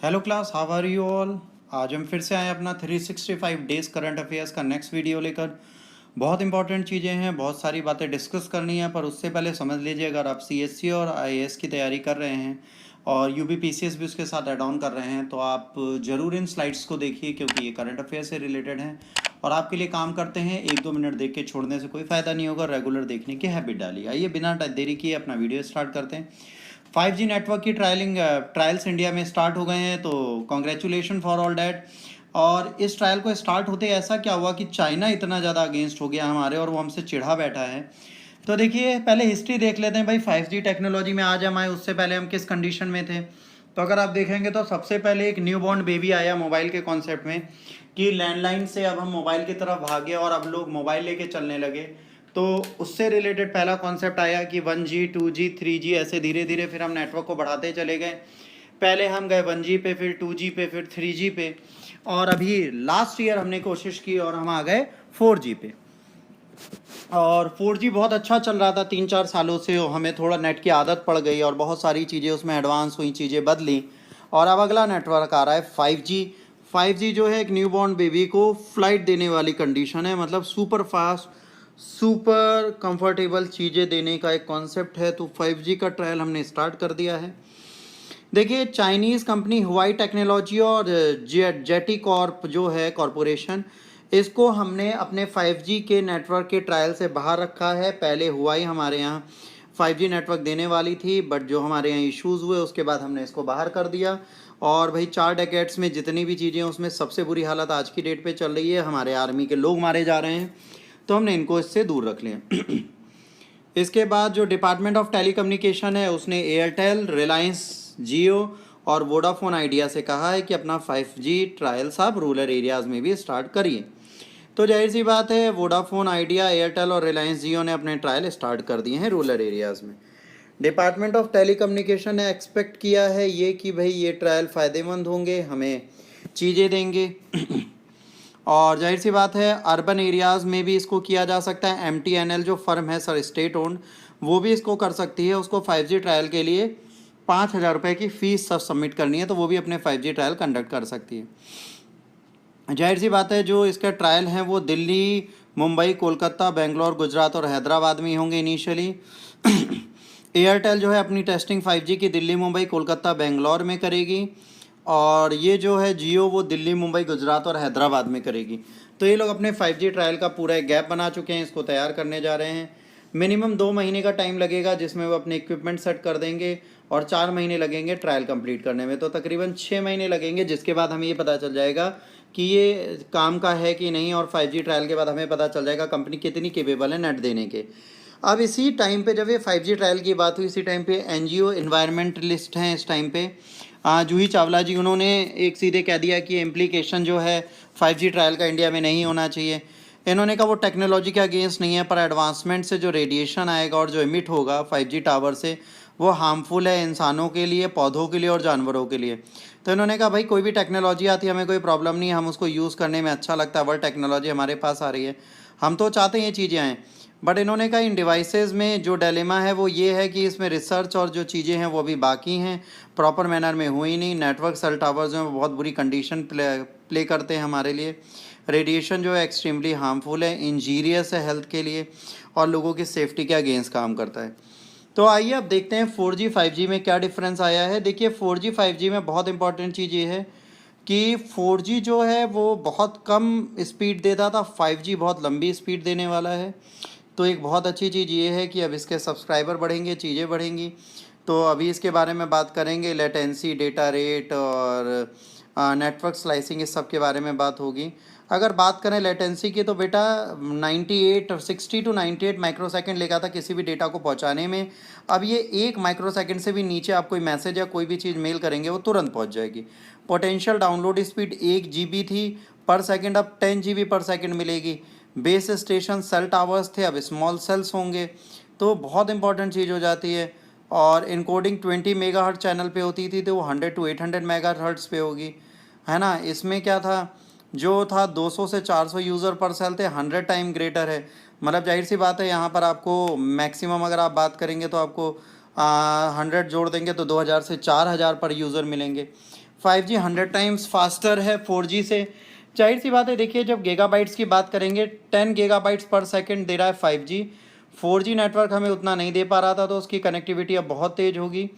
Hello class, how are you all. आज हम फिर से आए अपना 365 डेज करंट अफेयर्स का नेक्स्ट वीडियो लेकर। बहुत इंपॉर्टेंट चीज़ें हैं, बहुत सारी बातें डिस्कस करनी है, पर उससे पहले समझ लीजिए, अगर आप सीएससी और आईएएस की तैयारी कर रहे हैं और यूपी पीसीएस भी उसके साथ ऐड ऑन कर रहे हैं, तो आप ज़रूर इन स्लाइड्स को देखिए, क्योंकि ये करंट अफेयर से रिलेटेड हैं और आपके लिए काम करते हैं। 1-2 मिनट देख के छोड़ने से कोई फ़ायदा नहीं होगा, रेगुलर देखने की हैबिट डालिए। आइए बिना देरी किए अपना वीडियो स्टार्ट करते हैं। 5G नेटवर्क की ट्रायल्स इंडिया में स्टार्ट हो गए हैं, तो कॉन्ग्रेचुलेशन फॉर ऑल डैट। और इस ट्रायल को स्टार्ट होते ऐसा क्या हुआ कि चाइना इतना ज़्यादा अगेंस्ट हो गया हमारे, और वो हमसे चिढ़ा बैठा है। तो देखिए, पहले हिस्ट्री देख लेते हैं भाई। 5G टेक्नोलॉजी में आज हम आए, उससे पहले हम किस कंडीशन में थे। तो अगर आप देखेंगे तो सबसे पहले एक न्यू बॉर्न बेबी आया मोबाइल के कॉन्सेप्ट में, कि लैंडलाइन से अब हम मोबाइल की तरफ भागे और अब लोग मोबाइल लेके चलने लगे। तो उससे रिलेटेड पहला कॉन्सेप्ट आया कि 1G 2G 3G, ऐसे धीरे धीरे फिर हम नेटवर्क को बढ़ाते चले गए। पहले हम गए 1G पे, फिर 2G पे, फिर 3G पे, और अभी लास्ट ईयर हमने कोशिश की और हम आ गए 4G पे। और 4G बहुत अच्छा चल रहा था 3-4 सालों से। हमें थोड़ा नेट की आदत पड़ गई और बहुत सारी चीज़ें उसमें एडवांस हुई, चीज़ें बदली, और अब अगला नेटवर्क आ रहा है 5G। 5G जो है एक न्यू बॉर्न बेबी को फ्लाइट देने वाली कंडीशन है, मतलब सुपर फास्ट, सुपर कंफर्टेबल चीज़ें देने का एक कॉन्सेप्ट है। तो 5G का ट्रायल हमने स्टार्ट कर दिया है। देखिए, चाइनीज़ कंपनी हुआई टेक्नोलॉजी और जेटी कॉर्प जो है कॉरपोरेशन, इसको हमने अपने 5G के नेटवर्क के ट्रायल से बाहर रखा है। पहले हुआई हमारे यहाँ 5G नेटवर्क देने वाली थी, बट जो हमारे यहाँ इश्यूज़ हुए उसके बाद हमने इसको बाहर कर दिया। और भाई 4 डेकेड्स में जितनी भी चीज़ें हैं उसमें सबसे बुरी हालत आज की डेट पे चल रही है, हमारे आर्मी के लोग मारे जा रहे हैं, तो हमने इनको इससे दूर रख लिया। इसके बाद जो डिपार्टमेंट ऑफ टेलीकम्युनिकेशन है, उसने एयरटेल, रिलायंस जियो और वोडाफोन आइडिया से कहा है कि अपना 5G ट्रायल्स आप रूरल एरियाज़ में भी स्टार्ट करिए। तो जाहिर सी बात है, वोडाफोन आइडिया, एयरटेल और रिलायंस जियो ने अपने ट्रायल स्टार्ट कर दिए हैं रूरल एरियाज़ में। डिपार्टमेंट ऑफ टेलीकम्युनिकेशन ने एक्सपेक्ट किया है ये कि भाई ये ट्रायल फ़ायदेमंद होंगे, हमें चीज़ें देंगे। और जाहिर सी बात है, अर्बन एरियाज़ में भी इसको किया जा सकता है। MTNL जो फर्म है सर, स्टेट ओन्ड, वो भी इसको कर सकती है। उसको 5G ट्रायल के लिए 5,000 रुपये की फ़ीस सब सबमिट करनी है, तो वो भी अपने 5G ट्रायल कंडक्ट कर सकती है। जाहिर सी बात है, जो इसका ट्रायल है वो दिल्ली, मुंबई, कोलकाता, बेंगलोर, गुजरात और हैदराबाद में होंगे इनिशियली। एयरटेल जो है अपनी टेस्टिंग 5G की दिल्ली, मुंबई, कोलकाता, बेंगलोर में करेगी, और ये जो है जियो वो दिल्ली, मुंबई, गुजरात और हैदराबाद में करेगी। तो ये लोग अपने 5G ट्रायल का पूरा एक गैप बना चुके हैं, इसको तैयार करने जा रहे हैं। मिनिमम 2 महीने का टाइम लगेगा, जिसमें वो अपने इक्विपमेंट सेट कर देंगे, और 4 महीने लगेंगे ट्रायल कंप्लीट करने में, तो तकरीबन 6 महीने लगेंगे, जिसके बाद हमें ये पता चल जाएगा कि ये काम का है कि नहीं। और 5G ट्रायल के बाद हमें पता चल जाएगा कंपनी कितनी केपेबल है नेट देने के। अब इसी टाइम पे जब ये 5G ट्रायल की बात हुई, इसी टाइम पे NGO इन्वायरमेंटलिस्ट हैं इस टाइम पे, जूही चावला जी, उन्होंने एक सीधे कह दिया कि इम्प्लीकेशन जो है 5G ट्रायल का इंडिया में नहीं होना चाहिए। इन्होंने कहा वो टेक्नोलॉजी के अगेंस्ट नहीं है, पर एडवांसमेंट से जो रेडिएशन आएगा और जो इमिट होगा 5G टावर से, वो हार्मफुल है इंसानों के लिए, पौधों के लिए और जानवरों के लिए। तो इन्होंने कहा भाई कोई भी टेक्नोलॉजी आती है हमें कोई प्रॉब्लम नहीं है, हम उसको यूज़ करने में अच्छा लगता है, वर्ल्ड टेक्नोलॉजी हमारे पास आ रही है, हम तो चाहते हैं ये चीज़ें आएँ। बट इन्होंने कहा इन डिवाइसेस में जो डिलेमा है वो ये है कि इसमें रिसर्च और जो चीज़ें हैं वो अभी बाकी हैं, प्रॉपर मैनर में हुई नहीं। नेटवर्क सेल टावर्स में बहुत बुरी कंडीशन प्ले करते हैं हमारे लिए। रेडिएशन जो है एक्सट्रीमली हार्मफुल है, इंजीरियस है हेल्थ के लिए, और लोगों की सेफ्टी के अगेंस्ट काम करता है। तो आइए अब देखते हैं 4G 5G में क्या डिफरेंस आया है। देखिए, 4G 5G में बहुत इंपॉर्टेंट चीज़ ये है कि 4G जो है वो बहुत कम स्पीड देता था, 5G बहुत लंबी स्पीड देने वाला है। तो एक बहुत अच्छी चीज़ ये है कि अब इसके सब्सक्राइबर बढ़ेंगे, चीज़ें बढ़ेंगी। तो अभी इसके बारे में बात करेंगे, लेटेंसी, डेटा रेट और नेटवर्क स्लाइसिंग, इस सब के बारे में बात होगी। अगर बात करें लेटेंसी की, तो बेटा 60 to 98 माइक्रोसेकंड लेगा था किसी भी डेटा को पहुंचाने में। अब ये 1 माइक्रोसेकंड से भी नीचे आप कोई मैसेज या कोई भी चीज़ मेल करेंगे वो तुरंत पहुंच जाएगी। पोटेंशियल डाउनलोड स्पीड 1 GB थी पर सेकंड, अब 10 GB पर सेकंड मिलेगी। बेस स्टेशन सेल टावर्स थे, अब स्मॉल सेल्स होंगे, तो बहुत इंपॉर्टेंट चीज़ हो जाती है। और इनकोडिंग 20 मेगाहर्ट्ज़ चैनल पे होती थी, तो वो 100 to 800 मेगाहर्ट्ज़ पे होगी, है ना। इसमें क्या था, जो था 200 से 400 यूज़र पर सेल थे, 100 टाइम ग्रेटर है। मतलब जाहिर सी बात है, यहाँ पर आपको मैक्सिमम अगर आप बात करेंगे तो आपको 100 जोड़ देंगे तो 2000 से 4000 पर यूज़र मिलेंगे। 5G 100 टाइम्स फास्टर है 4G से। जाहिर सी बात है, देखिए जब गीगाबाइट्स की बात करेंगे, 10 गीगाबाइट्स पर सेकंड दे रहा है 5G। 4G नेटवर्क हमें उतना नहीं दे पा रहा था, तो उसकी कनेक्टिविटी अब बहुत तेज़ होगी,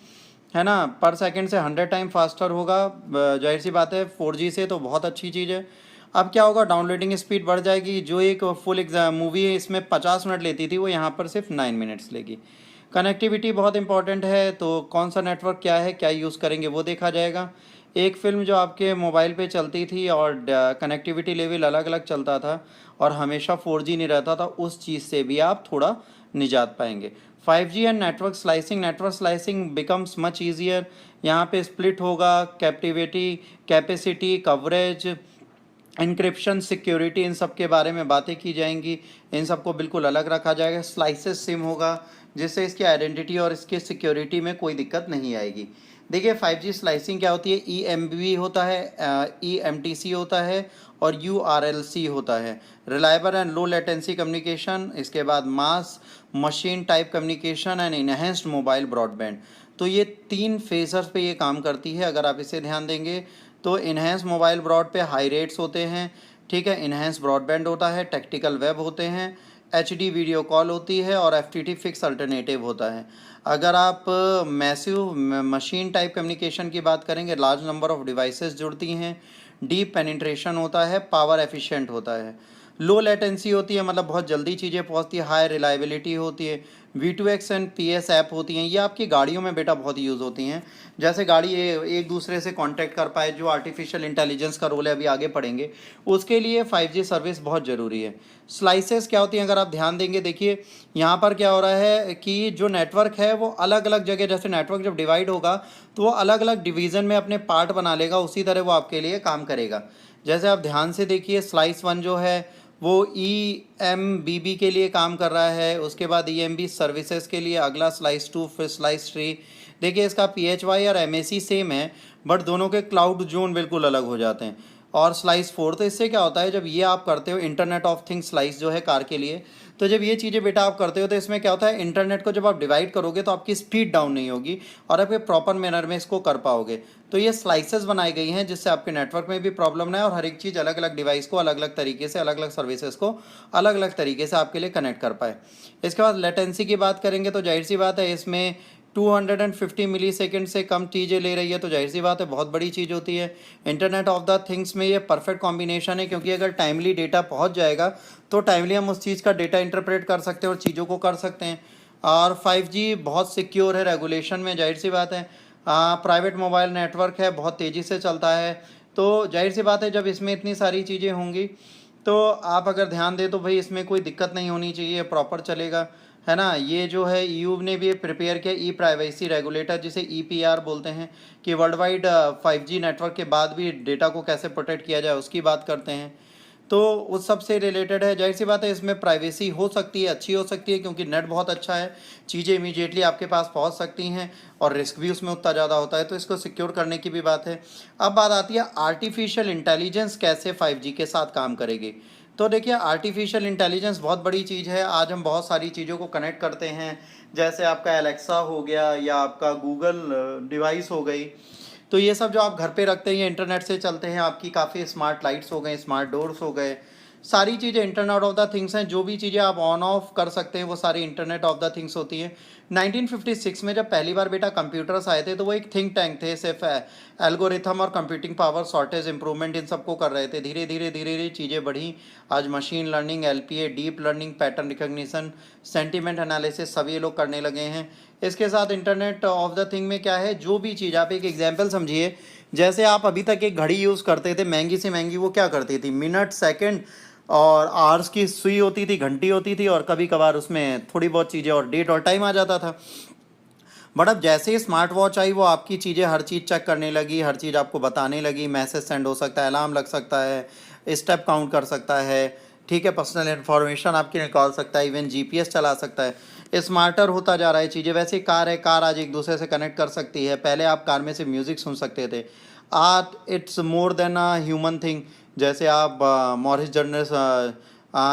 है ना, पर सेकंड से 100 टाइम फास्टर होगा। जाहिर सी बात है 4G से तो बहुत अच्छी चीज़ है। अब क्या होगा, डाउनलोडिंग स्पीड बढ़ जाएगी। जो एक फुल एग्जाम मूवी है इसमें 50 मिनट लेती थी, वो यहाँ पर सिर्फ 9 मिनट्स लेगी। कनेक्टिविटी बहुत इंपॉर्टेंट है, तो कौन सा नेटवर्क क्या है, क्या यूज़ करेंगे वो देखा जाएगा। एक फ़िल्म जो आपके मोबाइल पे चलती थी और कनेक्टिविटी लेवल अलग अलग चलता था और हमेशा 4G नहीं रहता था, उस चीज़ से भी आप थोड़ा निजात पाएंगे। 5G and network slicing becomes much easier. यहाँ पे स्प्लिट होगा, कैपेसिटी, कवरेज, इंक्रिप्शन, सिक्योरिटी, इन सब के बारे में बातें की जाएंगी। इन सबको बिल्कुल अलग रखा जाएगा। स्लाइसेस सिम होगा, जिससे इसकी आइडेंटिटी और इसकी सिक्योरिटी में कोई दिक्कत नहीं आएगी। देखिए 5G स्लाइसिंग क्या होती है, EMB होता है, EMTC होता है और URLC होता है, reliable and low latency communication. इसके बाद mass machine type communication and enhanced mobile broadband. तो ये 3 फेजर्स पे ये काम करती है। अगर आप इसे ध्यान देंगे तो इन्हेंस मोबाइल ब्रॉड पे हाई रेट्स होते हैं, ठीक है, इन्हेंस ब्रॉडबैंड होता है, टेक्टिकल वेब होते हैं, HD वीडियो कॉल होती है और FTT फिक्स अल्टरनेटिव होता है। अगर आप मैसिव मशीन टाइप कम्युनिकेशन की बात करेंगे, लार्ज नंबर ऑफ डिवाइसेस जुड़ती हैं, डीप पेनिट्रेशन होता है, पावर एफिशिएंट होता है, लो लेटेंसी होती है, मतलब बहुत जल्दी चीज़ें पहुंचती है, हाई रिलायबिलिटी होती है, V2X एंड PS ऐप होती हैं। ये आपकी गाड़ियों में बेटा बहुत यूज़ होती हैं, जैसे गाड़ी एक दूसरे से कांटेक्ट कर पाए, जो आर्टिफिशियल इंटेलिजेंस का रोल है, अभी आगे पढ़ेंगे, उसके लिए 5G सर्विस बहुत ज़रूरी है। स्लाइसेस क्या होती हैं, अगर आप ध्यान देंगे, देखिए यहाँ पर क्या हो रहा है कि जो नेटवर्क है वो अलग अलग जगह, जैसे नेटवर्क जब डिवाइड होगा तो वो अलग अलग डिवीज़न में अपने पार्ट बना लेगा, उसी तरह वो आपके लिए काम करेगा। जैसे आप ध्यान से देखिए, स्लाइस 1 जो है वो EMBB के लिए काम कर रहा है, उसके बाद EMB सर्विसेज के लिए, अगला स्लाइस 2, फिर स्लाइस 3। देखिए इसका PHY और MAC सेम है, बट दोनों के क्लाउड जोन बिल्कुल अलग हो जाते हैं। और स्लाइस 4, तो इससे क्या होता है, जब ये आप करते हो इंटरनेट ऑफ थिंग्स स्लाइस जो है कार के लिए, तो जब ये चीज़ें बेटा आप करते हो तो इसमें क्या होता है, इंटरनेट को जब आप डिवाइड करोगे तो आपकी स्पीड डाउन नहीं होगी और आप एक प्रॉपर मैनर में इसको कर पाओगे। तो ये स्लाइसेस बनाई गई हैं जिससे आपके नेटवर्क में भी प्रॉब्लम ना है और हर एक चीज़ अलग अलग डिवाइस को अलग अलग तरीके से, अलग अलग सर्विसेज को अलग अलग तरीके से आपके लिए कनेक्ट कर पाए। इसके बाद लेटेंसी की बात करेंगे तो जाहिर सी बात है, इसमें 250 मिली सेकेंड से कम चीज़ें ले रही है, तो जाहिर सी बात है बहुत बड़ी चीज़ होती है। इंटरनेट ऑफ द थिंग्स में ये परफेक्ट कॉम्बिनेशन है, क्योंकि अगर टाइमली डेटा पहुंच जाएगा तो टाइमली हम उस चीज़ का डेटा इंटरप्रेट कर सकते हैं और चीज़ों को कर सकते हैं। और 5G बहुत सिक्योर है, रेगुलेशन में जाहिर सी बात है, प्राइवेट मोबाइल नेटवर्क है, बहुत तेज़ी से चलता है। तो जाहिर सी बात है जब इसमें इतनी सारी चीज़ें होंगी तो आप अगर ध्यान दें तो भाई इसमें कोई दिक्कत नहीं होनी चाहिए, प्रॉपर चलेगा, है ना। ये जो है EU ने भी प्रिपेयर किया ई प्राइवेसी रेगुलेटर, जिसे EPR बोलते हैं, कि वर्ल्ड वाइड 5G नेटवर्क के बाद भी डेटा को कैसे प्रोटेक्ट किया जाए उसकी बात करते हैं। तो उस सब से रिलेटेड है। जाहिर सी बात है इसमें प्राइवेसी हो सकती है, अच्छी हो सकती है, क्योंकि नेट बहुत अच्छा है, चीज़ें इमीडिएटली आपके पास पहुंच सकती हैं और रिस्क भी उसमें उतना ज़्यादा होता है, तो इसको सिक्योर करने की भी बात है। अब बात आती है आर्टिफिशियल इंटेलिजेंस कैसे 5G के साथ काम करेगी। तो देखिए आर्टिफिशियल इंटेलिजेंस बहुत बड़ी चीज़ है। आज हम बहुत सारी चीज़ों को कनेक्ट करते हैं, जैसे आपका एलेक्सा हो गया या आपका गूगल डिवाइस हो गई, तो ये सब जो आप घर पे रखते हैं ये इंटरनेट से चलते हैं। आपकी काफ़ी स्मार्ट लाइट्स हो गए, स्मार्ट डोर्स हो गए, सारी चीज़ें इंटरनेट ऑफ द थिंग्स हैं। जो भी चीज़ें आप ऑन ऑफ कर सकते हैं वो सारी इंटरनेट ऑफ द थिंग्स होती हैं। 1956 में जब पहली बार बेटा कंप्यूटर्स आए थे तो वो एक थिंक टैंक थे, सिर्फ एल्गोरिथम और computing power shortage improvement in सबको कर रहे थे। धीरे धीरे धीरे धीरे चीज़ें बढ़ी, आज machine learning, LPA, deep learning, pattern recognition, sentiment analysis सब ये लोग करने लगे हैं। इसके साथ इंटरनेट ऑफ द थिंग में क्या है, जो भी चीज़, आप एक एग्जांपल समझिए, जैसे आप अभी तक एक घड़ी यूज़ करते थे महंगी से महंगी, वो क्या करती थी, मिनट, सेकंड और आवर्स की सुई होती थी, घंटी होती थी, और कभी कभार उसमें थोड़ी बहुत चीज़ें और डेट और टाइम आ जाता था। बट अब जैसे ही स्मार्ट वॉच आई वो आपकी चीज़ें हर चीज़ चेक करने लगी, हर चीज़ आपको बताने लगी, मैसेज सेंड हो सकता है, अलार्म लग सकता है, स्टेप काउंट कर सकता है, ठीक है, पर्सनल इन्फॉर्मेशन आपकी निकाल सकता है, इवन GPS चला सकता है। स्मार्टर होता जा रहा है चीज़ें। वैसे कार है, कार आज एक दूसरे से कनेक्ट कर सकती है। पहले आप कार में से म्यूज़िक सुन सकते थे, आज it's more than a human thing. जैसे आप मॉरिस जर्नल्स,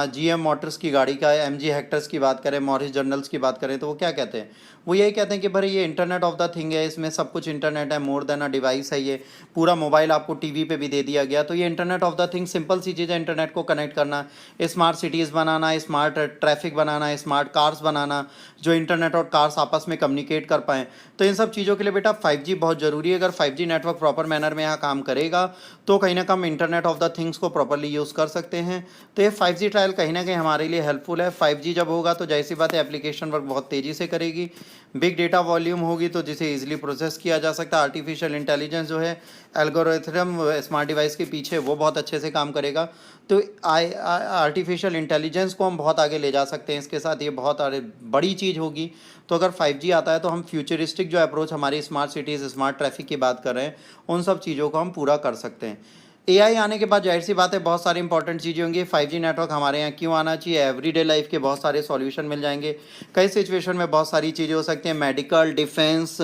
GM मोटर्स की गाड़ी का MG हेक्टर्स की बात करें, मॉरिस जर्नल्स की बात करें, तो वो क्या कहते हैं, वो यही कहते हैं कि भाई ये इंटरनेट ऑफ द थिंग है, इसमें सब कुछ इंटरनेट है, मोर देन अ डिवाइस है, ये पूरा मोबाइल आपको टीवी पे भी दे दिया गया। तो ये internet of the thing simple सी चीज़ है, इंटरनेट को कनेक्ट करना, स्मार्ट सिटीज़ बनाना, स्मार्ट ट्रैफिक बनाना, स्मार्ट कार्स बनाना, जो इंटरनेट और कार्स आपस में कम्युनिकेट कर पाएँ। तो इन सब चीज़ों के लिए बेटा 5G बहुत ज़रूरी है। अगर 5G नेटवर्क प्रॉपर मैनर में यहाँ काम करेगा तो कहीं ना कहीं इंटरनेट ऑफ द थिंग्स को प्रॉपरली यूज़ कर सकते हैं। तो ये 5G ट्रायल कहीं ना कहीं हमारे लिए हेल्पफुल है। 5G जब होगा तो जाहिर सी बात है एप्लीकेशन वर्क बहुत तेज़ी से करेगी, बिग डेटा वॉल्यूम होगी तो जिसे इजीली प्रोसेस किया जा सकता है। आर्टिफिशियल इंटेलिजेंस जो है एल्गोरिथम स्मार्ट डिवाइस के पीछे वो बहुत अच्छे से काम करेगा। तो आर्टिफिशियल इंटेलिजेंस को हम बहुत आगे ले जा सकते हैं इसके साथ, ये बहुत बड़ी चीज़ होगी। तो अगर 5G आता है तो हम फ्यूचरिस्टिक जो अप्रोच हमारी स्मार्ट सिटीज़ स्मार्ट ट्रैफिक की बात कर रहे हैं उन सब चीज़ों को हम पूरा कर सकते हैं। AI आने के बाद जाहिर सी बात है बहुत सारी इंपॉर्टेंट चीज़ें होंगी। 5G नेटवर्क हमारे यहाँ क्यों आना चाहिए, एवरीडे लाइफ के बहुत सारे सॉल्यूशन मिल जाएंगे। कई सिचुएशन में बहुत सारी चीज़ें हो सकती हैं, medical, defence,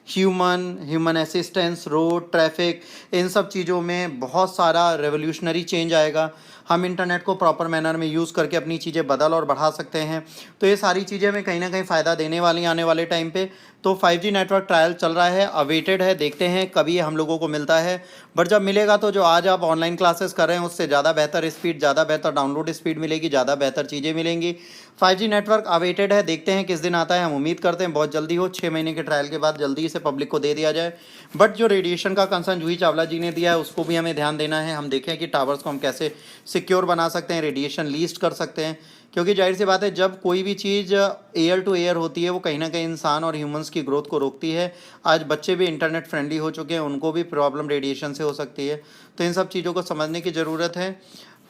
human assistance, road traffic, इन सब चीज़ों में बहुत सारा रेवोल्यूशनरी चेंज आएगा। हम इंटरनेट को प्रॉपर मैनर में यूज़ करके अपनी चीज़ें बदल और बढ़ा सकते हैं। तो ये सारी चीज़ें हमें कहीं ना कहीं फ़ायदा देने वाली आने वाले टाइम पे। तो 5G नेटवर्क ट्रायल चल रहा है, अवेटेड है, देखते हैं कभी ये हम लोगों को मिलता है। बट जब मिलेगा तो जो आज आप ऑनलाइन क्लासेस कर रहे हैं उससे ज़्यादा बेहतर स्पीड, ज़्यादा बेहतर डाउनलोड स्पीड मिलेगी, ज़्यादा बेहतर चीज़ें मिलेंगी। 5G नेटवर्क अवेटेड है, देखते हैं किस दिन आता है। हम उम्मीद करते हैं बहुत जल्दी हो, 6 महीने के ट्रायल के बाद जल्दी इसे पब्लिक को दे दिया जाए। बट जो रेडिएशन का कंसर्न जूही चावला जी ने दिया है उसको भी हमें ध्यान देना है। हम देखें कि टावर्स को हम कैसे सिक्योर बना सकते हैं, रेडिएशन लीस्ट कर सकते हैं। क्योंकि जाहिर सी बात है जब कोई भी चीज़ एयर टू एयर होती है वो कहीं ना कहीं इंसान और ह्यूमंस की ग्रोथ को रोकती है। आज बच्चे भी इंटरनेट फ्रेंडली हो चुके हैं, उनको भी प्रॉब्लम रेडिएशन से हो सकती है। तो इन सब चीज़ों को समझने की ज़रूरत है।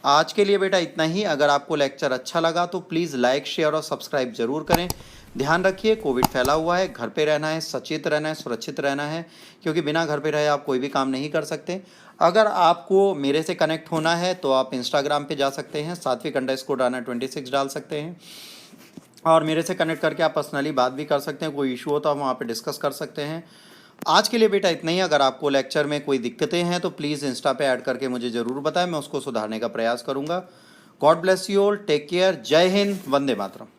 आज के लिए बेटा इतना ही। अगर आपको लेक्चर अच्छा लगा तो प्लीज़ लाइक, शेयर और सब्सक्राइब ज़रूर करें। ध्यान रखिए कोविड फैला हुआ है, घर पे रहना है, सचेत रहना है, सुरक्षित रहना है, क्योंकि बिना घर पे रहे आप कोई भी काम नहीं कर सकते। अगर आपको मेरे से कनेक्ट होना है तो आप इंस्टाग्राम पे जा सकते हैं, सात्विक_26 डाल सकते हैं और मेरे से कनेक्ट करके आप पर्सनली बात भी कर सकते हैं। कोई इशू हो तो हम वहाँ पे डिस्कस कर सकते हैं। आज के लिए बेटा इतना ही। अगर आपको लेक्चर में कोई दिक्कतें हैं तो प्लीज़ इंस्टा पे ऐड करके मुझे ज़रूर बताएं, मैं उसको सुधारने का प्रयास करूँगा। God bless you all, take care, जय हिंद, वंदे मातरम।